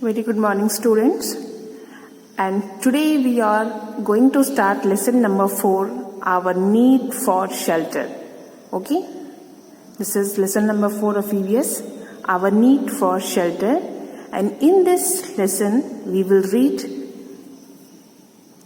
Very good morning, students. And today we are going to start lesson number 4, our need for shelter. Okay? This is lesson number 4 of EVS, our need for shelter. And in this lesson, we will read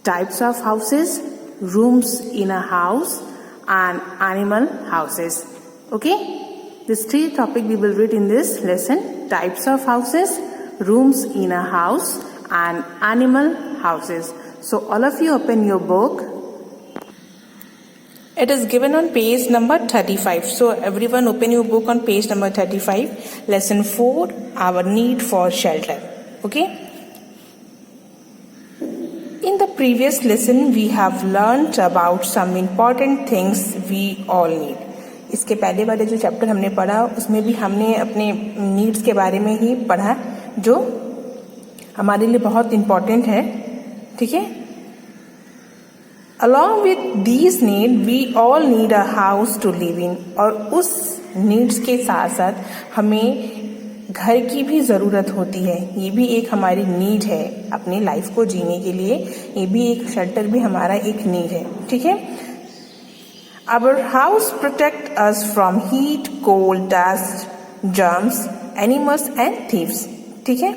types of houses, rooms in a house, and animal houses. Okay? These 3 topics we will read in this lesson: types of houses, rooms in a house, and animal houses. So all of you open your book. It is given on page number 35. So everyone open your book on page number 35. Lesson 4, our need for shelter. Okay? In the previous lesson, we have learned about some important things we all need. इसके पहले वाले जो chapter हमने पढ़ा उसमें भी हमने अपने नीड्स के बारे में ही पढ़ा जो हमारे लिए बहुत इम्पोर्टेंट है. ठीक है. Along with these need we all need a house to live in. और उस नीड्स के साथ साथ हमें घर की भी ज़रूरत होती है. ये भी एक हमारी नीड है अपनी लाइफ को जीने के लिए. ये भी एक शेल्टर भी हमारा एक नीड है. ठीक है. Our house protect us from heat, cold, dust, germs, animals and thieves. ठीक है.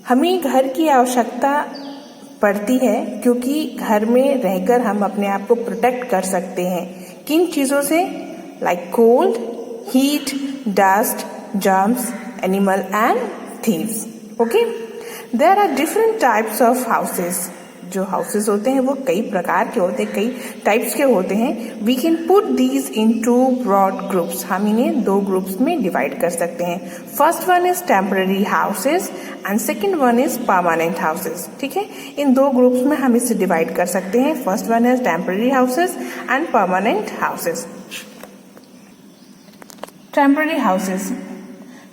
हमें घर की आवश्यकता पड़ती है क्योंकि घर में रहकर हम अपने आप को प्रोटेक्ट कर सकते हैं. किन चीज़ों से? Like cold, heat, dust, germs, animal and thieves. Okay. There are different types of houses. जो हाउसेस होते हैं वो कई प्रकार के होते हैं, कई टाइप्स के होते हैं. We can put these in 2 broad groups. हम इन्हें 2 ग्रुप्स में डिवाइड कर सकते हैं. First one is temporary houses and second one is permanent houses. ठीक है. इन 2 ग्रुप्स में हम इसे डिवाइड कर सकते हैं. First one is temporary houses and permanent houses. Temporary houses.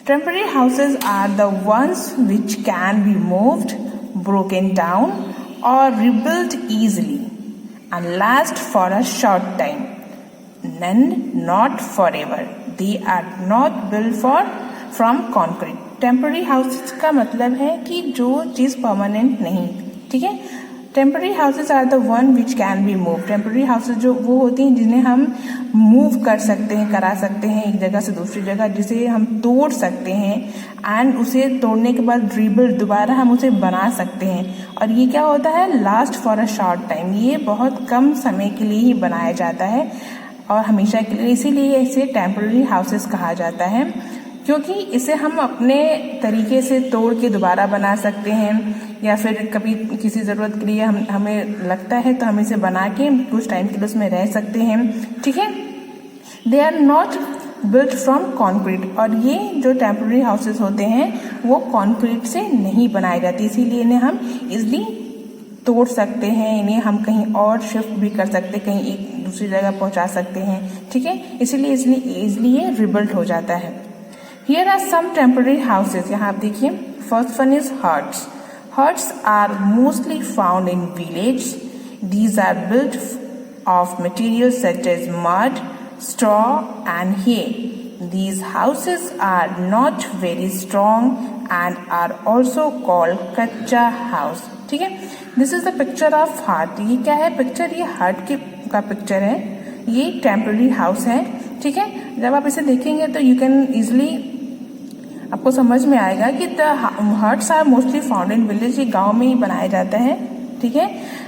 Temporary houses are the ones which can be moved, broken down, or rebuilt easily and last for a short time. Not forever. They are not built from concrete. Temporary houses का मतलब है कि जो चीज़ permanent नहीं. ठीक है. Temporary houses are the one which can be move. Temporary houses जो वो होती हैं जिन्हें हम मूव कर सकते हैं, करा सकते हैं एक जगह से दूसरी जगह, जिसे हम तोड़ सकते हैं एंड उसे तोड़ने के बाद रीबिल्ड दोबारा हम उसे बना सकते हैं. और ये क्या होता है? Last for a short time. ये बहुत कम समय के लिए ही बनाया जाता है और हमेशा के लिए. इसीलिए इसे टेम्पररी हाउसेज कहा जाता है क्योंकि इसे हम अपने तरीके से तोड़ के दोबारा बना सकते हैं या फिर कभी किसी ज़रूरत के लिए हमें लगता है तो हम इसे बना के कुछ टाइम के लिए उसमें रह सकते हैं. ठीक है. They are not built from concrete. और ये जो टेम्पररी हाउसेस होते हैं वो कॉन्क्रीट से नहीं बनाए जाते, इसीलिए इन्हें हम इजली तोड़ सकते हैं. इन्हें हम कहीं और शिफ्ट भी कर सकते हैं, कहीं एक दूसरी जगह पहुंचा सकते हैं. ठीक है. इसीलिए इजली ये रिबिल्ट हो जाता है. Here are some temporary houses. यहाँ आप देखिए. First one is huts. Huts are mostly found in villages. These are built of materials such as mud, straw and hay. These houses are not very strong and are also called कच्चा house. ठीक है. This is the picture of hut. ये क्या है picture? ये hut का picture है. ये टेम्पररी हाउस है. ठीक है. जब आप इसे देखेंगे तो यू कैन इजली आपको समझ में आएगा कि the huts are mostly found in village. ये गाँव में ही बनाया जाता है. ठीक है.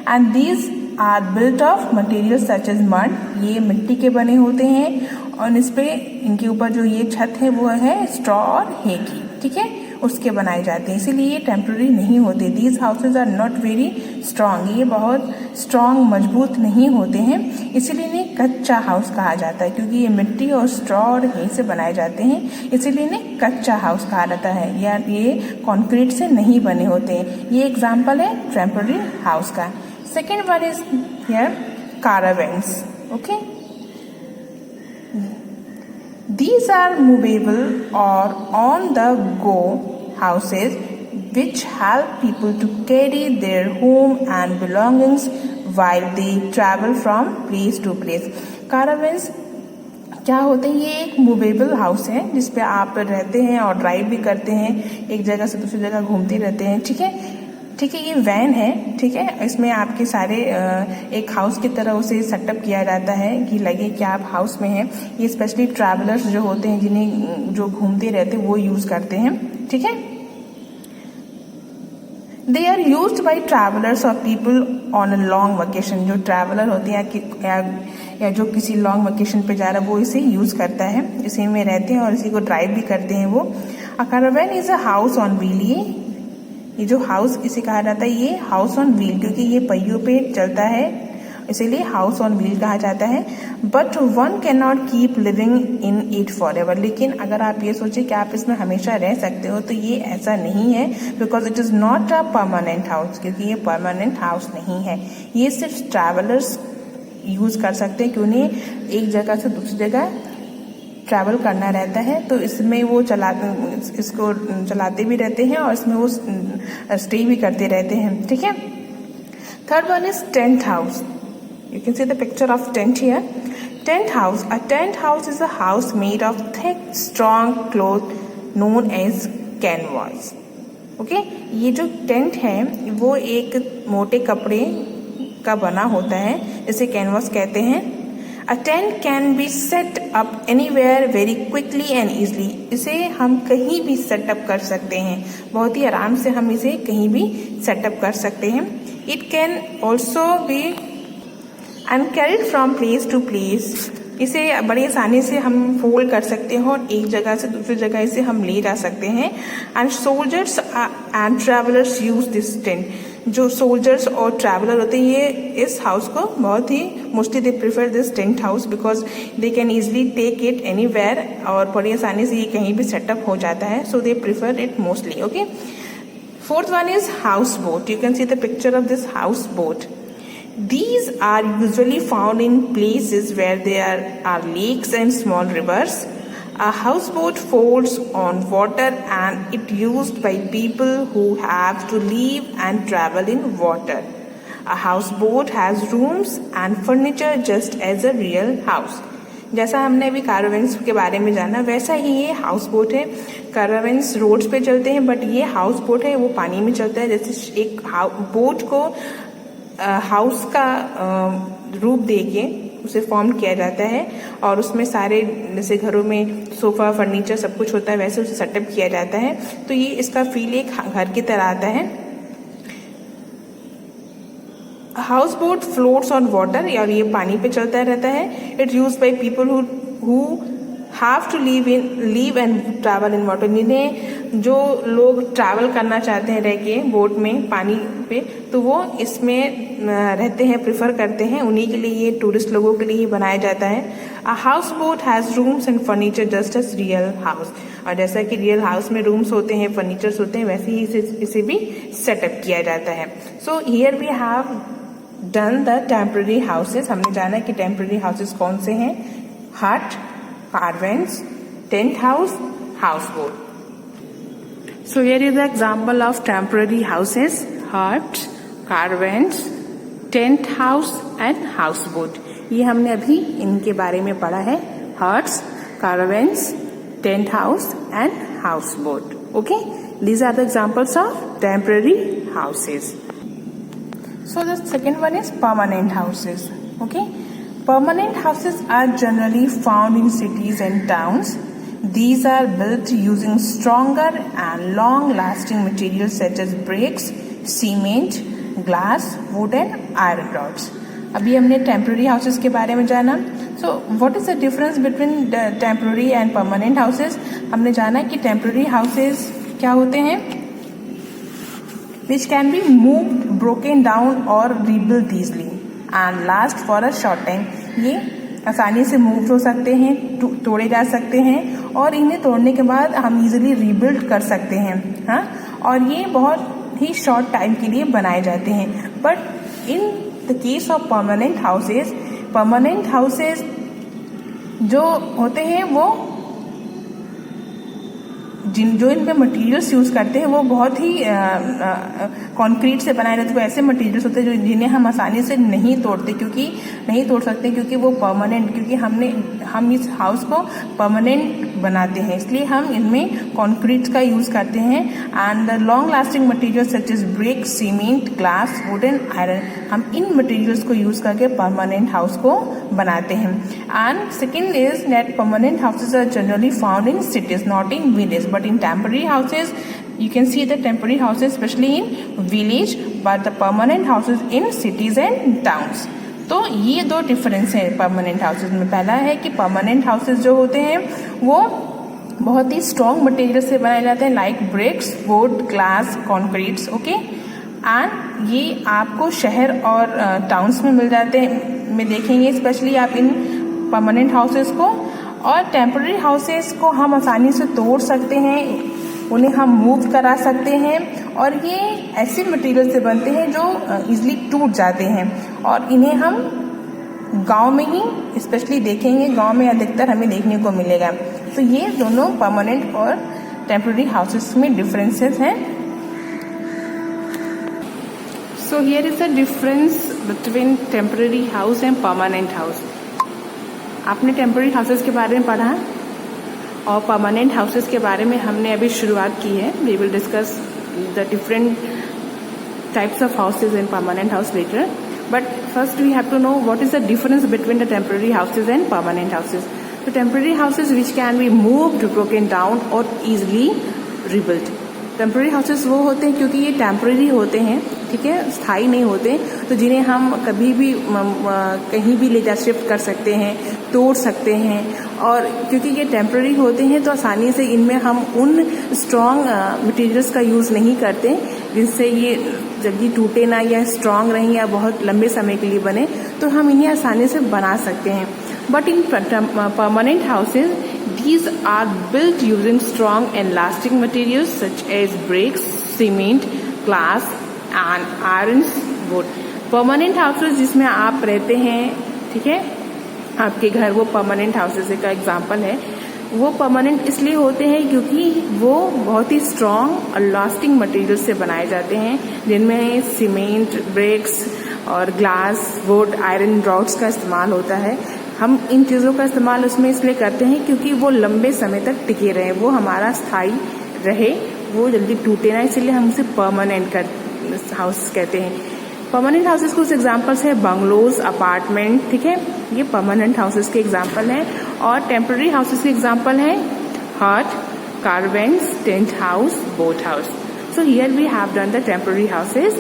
And these are built of material such as mud. ये मिट्टी के बने होते हैं और इस पे इनके ऊपर जो ये छत है वो है स्ट्रॉ और हे की. ठीक है. उसके बनाए जाते हैं, इसीलिए ये टेम्पररी नहीं होते. These houses are not very strong. ये बहुत स्ट्रांग मजबूत नहीं होते हैं, इसीलिए इन्हें कच्चा हाउस कहा जाता है. क्योंकि ये मिट्टी और स्ट्रॉ और हे से बनाए जाते हैं, इसीलिए इन्हें कच्चा हाउस कहा जाता है. या ये कंक्रीट से नहीं बने होते हैं. ये एग्जाम्पल है टेम्पररी हाउस का. Second one is here caravans. Okay. These are movable or on-the-go houses which help people to carry their home and belongings while they travel from place to place. Caravans क्या होते हैं, ये एक movable house है जिसपे आप रहते हैं और ड्राइव भी करते हैं, एक जगह से दूसरी जगह घूमते रहते हैं। ठीक है, ठीक है, ये वैन है। ठीक है, इसमें आपके सारे एक हाउस की तरह उसे सेटअप किया जाता है कि लगे कि आप हाउस में हैं। ये स्पेशली ट्रैवलर्स जो होते हैं, जिन्हें जो घूमते रहते हैं, वो यूज़ करते हैं। ठीक है, they are use by travellers और people on a long vacation. जो ट्रैवलर होते हैं या जो किसी लॉन्ग वेकेशन पे जा रहा है वो इसे यूज करता है, इसी में रहते हैं और इसी को ड्राइव भी करते हैं वो। A caravan is a house on wheel. ये जो हाउस इसे कहा जाता है, ये हाउस ऑन व्हील, क्योंकि ये पहियों पे चलता है, इसीलिए हाउस ऑन व्हील कहा जाता है। But one can not keep living in it for ever. लेकिन अगर आप ये सोचे कि आप इसमें हमेशा रह सकते हो, तो ये ऐसा नहीं है, because it is not a permanent house, क्योंकि ये परमानेंट हाउस नहीं है। ये सिर्फ ट्रैवलर्स यूज़ कर सकते हैं, कि उन्हें एक जगह से दूसरी जगह ट्रैवल करना रहता है, तो इसमें वो इसको चलाते भी रहते हैं और इसमें वो स्टे भी करते रहते हैं। ठीक है, third one is tent house. You can see the picture of tent here. Tent house. A tent house is a house made of thick, strong cloth known as canvas. Okay? ये जो tent है वो एक मोटे कपड़े का बना होता है, इसे कैनवास कहते हैं। A tent can be set up anywhere very quickly and easily. इसे हम कहीं भी सेटअप कर सकते हैं, बहुत ही आराम से हम इसे कहीं भी सेटअप कर सकते हैं। It can also be and carried from place to place. इसे बड़ी आसानी से हम फोल्ड कर सकते हैं और एक जगह से दूसरी जगह इसे हम ले जा सकते हैं। And soldiers and travellers use this tent. जो सोल्जर्स और ट्रैवलर होते हैं, ये इस हाउस को बहुत ही mostly they prefer this tent house, because they can easily take it anywhere, और बड़ी आसानी से ये कहीं भी सेटअप हो जाता है, so they prefer it mostly. Okay, fourth one is house boat. You can see the picture of this house boat. These are usually found in places where there are lakes and small rivers. A houseboat floats on water and it used by people who have to live and travel in water. A houseboat has rooms and furniture just as a real house. जैसा हमने अभी कैरावैन्स के बारे में जाना, वैसा ही ये house boat है। कैरावैन्स रोड्स पे चलते हैं, बट ये हाउस बोट है वो पानी में चलता है। जैसे एक बोट को हाउस का रूप देके उसे फॉर्म किया जाता है और उसमें सारे जैसे घरों में सोफा फर्नीचर सब कुछ होता है, वैसे उसे सेटअप किया जाता है। तो ये इसका फील एक घर की तरह आता है। House boat floats on water, और ये पानी पे चलता रहता है। It's used by people who have to live and travel in water. जिन्हें जो लोग ट्रैवल करना चाहते हैं रह के बोट में पानी पे, तो वो इसमें रहते हैं, प्रिफर करते हैं। उन्हीं के लिए ये टूरिस्ट लोगों के लिए ही बनाया जाता है। A house boat has rooms and furniture just as real house. और जैसा कि रियल हाउस में रूम्स होते हैं, फर्नीचर्स होते हैं, वैसे ही इसे भी सेटअप किया जाता है। So here we have done the temporary houses. हमने जाना कि टेम्पररी हाउसेस कौन से हैं: हट, caravans, tent house, houseboat. So here is the example of temporary houses: huts, caravans, tent house and houseboat. ये हमने अभी इनके बारे में पढ़ा है: huts, caravans, tent house and houseboat. Okay, these are the examples of temporary houses. So the second one is permanent houses. Okay. Permanent houses are generally found in cities and towns. These are built using stronger and long-lasting materials such as bricks, cement, glass, wood and iron rods. अभी हमने temporary houses के बारे में जाना. So what is the difference between the temporary and permanent houses? हमने जाना कि temporary houses क्या होते हैं? Which can be moved, broken down or rebuilt easily and last for a short time. ये आसानी से मूव हो सकते हैं, तोड़े जा सकते हैं और इन्हें तोड़ने के बाद हम इजीली रीबिल्ड कर सकते हैं। हाँ, और ये बहुत ही शॉर्ट टाइम के लिए बनाए जाते हैं। But in the case of permanent houses जो होते हैं वो जो इनमें मटेरियल्स यूज़ करते हैं वो बहुत ही कंक्रीट से बनाए रहते हैं। ऐसे मटेरियल्स होते हैं जो जिन्हें हम आसानी से नहीं तोड़ते, क्योंकि नहीं तोड़ सकते क्योंकि वो परमानेंट, क्योंकि हम इस हाउस को परमानेंट बनाते हैं, इसलिए हम इनमें कंक्रीट का यूज़ करते हैं। And the long lasting material such as brick, cement, glass, wooden, iron, हम इन मटेरियल्स को यूज़ करके परमानेंट हाउस को बनाते हैं। And second is that permanent houses are generally found in cities, not in village, but in temporary houses you can see the temporary houses especially in village, but the permanent houses in cities and towns. तो ये दो difference है permanent houses में। पहला है कि permanent houses जो होते हैं वो बहुत ही स्ट्रॉन्ग मटेरियल से बनाए जाते हैं, like bricks, wood, glass, concretes, okay. And ये आपको शहर और टाउन्स में मिल जाते हैं, में देखेंगे स्पेशली आप इन परमानेंट हाउसेज को। और टेम्पररी हाउसेस को हम आसानी से तोड़ सकते हैं, उन्हें हम मूव करा सकते हैं, और ये ऐसे मटेरियल से बनते हैं जो इजीली टूट जाते हैं, और इन्हें हम गांव में ही स्पेशली देखेंगे, गांव में अधिकतर हमें देखने को मिलेगा। तो ये दोनों परमानेंट और टेम्पररी हाउसेस में डिफरेंसेस हैं। So here is the difference between temporary house and permanent house. आपने टेम्पररी हाउसेस के बारे में पढ़ा और परमानेंट हाउसेस के बारे में हमने अभी शुरुआत की है। We will discuss the different types of houses in permanent house later, but first we have to know what is the difference between the temporary houses and permanent houses. तो temporary houses which can be moved, broken down और easily rebuilt. Temporary houses वो होते हैं क्योंकि ये temporary होते हैं, ठीक है, स्थायी नहीं होते, तो जिन्हें हम कभी भी कहीं भी ले जा शिफ्ट कर सकते हैं, तोड़ सकते हैं। और क्योंकि ये टेम्पररी होते हैं तो आसानी से इनमें हम उन स्ट्रॉन्ग मटेरियल्स का यूज़ नहीं करते जिनसे ये जल्दी टूटे ना, या स्ट्रॉन्ग रहें, या बहुत लंबे समय के लिए बने, तो हम इन्हें आसानी से बना सकते हैं। But in permanent houses these are built using strong and lasting materials such as bricks, cement, glass and iron, wood. Permanent houses जिसमें आप रहते हैं, ठीक है, आपके घर, वो परमानेंट हाउसेज का एग्जांपल है। वो परमानेंट इसलिए होते हैं क्योंकि वो बहुत ही स्ट्रॉन्ग और लास्टिंग मटेरियल से बनाए जाते हैं, जिनमें सीमेंट, ब्रिक्स और ग्लास, वुड, आयरन रॉड्स का इस्तेमाल होता है। हम इन चीज़ों का इस्तेमाल उसमें इसलिए करते हैं क्योंकि वो लंबे समय तक टिके रहे, वो हमारा स्थायी रहे, वो जल्दी टूटे ना, इसीलिए हम उसे परमानेंट हाउस कहते हैं। परमानेंट हाउसेस कुछ एग्जांपल्स है बंगलोज, अपार्टमेंट, ठीक है, ये परमानेंट हाउसेस के एग्जांपल हैं। और टेम्पररी हाउसेस के एग्जांपल है hut, caravans, tent house, boat house. So here we have done the temporary houses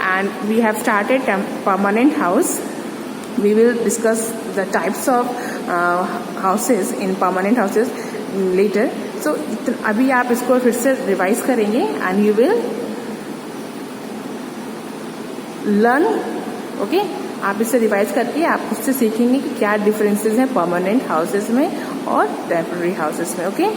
and we have started permanent house. We will discuss the types of houses in permanent houses later. So अभी आप इसको फिर से revise करेंगे and you will learn, okay? आप इसे revise करके आप उससे सीखेंगे कि क्या डिफरेंसेस हैं परमानेंट हाउसेस में और टेम्पररी हाउसेस में, ओके?